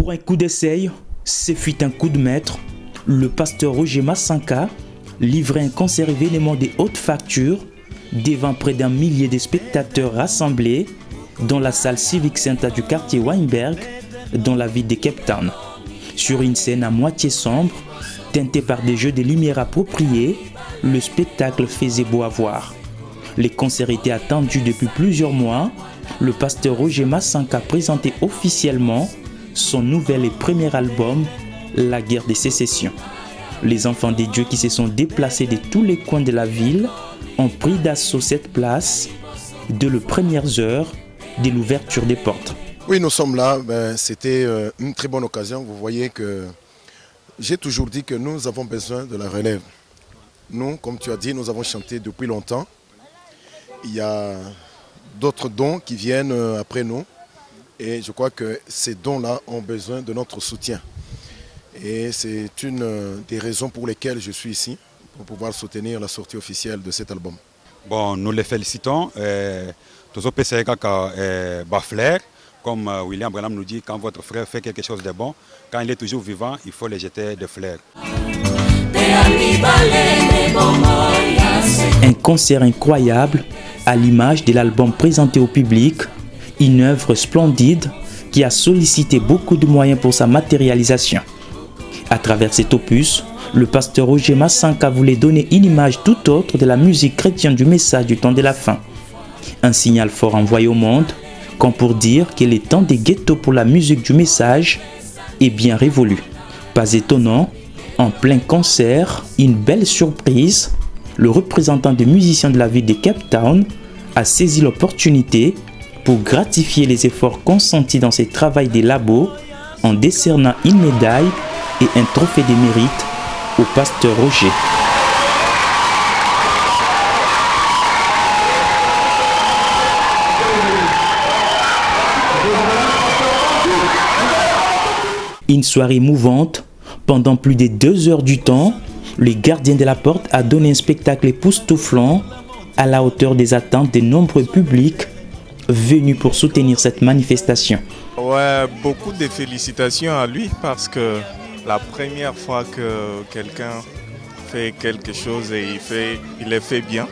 Pour un coup d'essai, ce fut un coup de maître. Le pasteur Roger Massanka livrait un concert événement de haute facture devant près d'1 millier de spectateurs rassemblés dans la salle Civic Center du quartier Weinberg, dans la ville de Cape Town. Sur une scène à moitié sombre, teintée par des jeux de lumière appropriés, le spectacle faisait beau à voir. Les concerts étaient attendus depuis plusieurs mois. Le pasteur Roger Massanka présentait officiellement son nouvel et premier album, La guerre des sécessions. Les enfants des dieux qui se sont déplacés de tous les coins de la ville ont pris d'assaut cette place dès les premières heures de l'ouverture des portes. Oui, nous sommes là. C'était une très bonne occasion. Vous voyez que j'ai toujours dit que nous avons besoin de la relève. Nous, comme tu as dit, nous avons chanté depuis longtemps. Il y a d'autres dons qui viennent après nous. Et je crois que ces dons-là ont besoin de notre soutien. Et c'est une des raisons pour lesquelles je suis ici, pour pouvoir soutenir la sortie officielle de cet album. Bon, nous les félicitons. Toujours PCK Bafler, comme William Branham nous dit, quand votre frère fait quelque chose de bon, quand il est toujours vivant, il faut les jeter de fleurs. Un concert incroyable, à l'image de l'album présenté au public, une œuvre splendide qui a sollicité beaucoup de moyens pour sa matérialisation. À travers cet opus, le pasteur Roger Massanka voulait donner une image tout autre de la musique chrétienne du message du temps de la fin. Un signal fort envoyé au monde, comme pour dire que le temps des ghettos pour la musique du message est bien révolu. Pas étonnant, en plein concert, une belle surprise, le représentant des musiciens de la ville de Cape Town a saisi l'opportunité pour gratifier les efforts consentis dans ce travail des labos en décernant une médaille et un trophée de mérite au pasteur Roger. Une soirée mouvante, pendant plus de 2 heures du temps, le gardien de la porte a donné un spectacle époustouflant à la hauteur des attentes de nombreux publics venus pour soutenir cette manifestation. Ouais, beaucoup de félicitations à lui parce que la première fois que quelqu'un fait quelque chose et il le fait bien,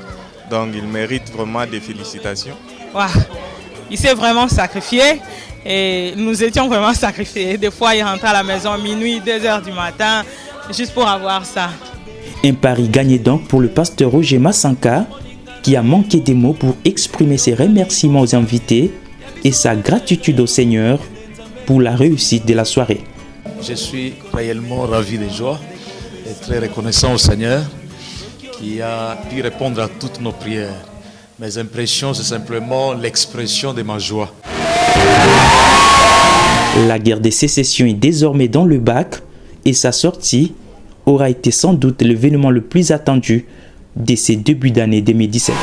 donc il mérite vraiment des félicitations. Wow. Il s'est vraiment sacrifié et nous étions vraiment sacrifiés. Des fois, il rentrait à la maison à minuit, 2 heures du matin, juste pour avoir ça. Un pari gagné donc pour le pasteur Roger Massanka, qui a manqué des mots pour exprimer ses remerciements aux invités et sa gratitude au Seigneur pour la réussite de la soirée. Je suis réellement ravi de joie et très reconnaissant au Seigneur qui a pu répondre à toutes nos prières. Mes impressions, c'est simplement l'expression de ma joie. La guerre des sécessions est désormais dans le bac et sa sortie aura été sans doute l'événement le plus attendu de ces débuts d'année 2017.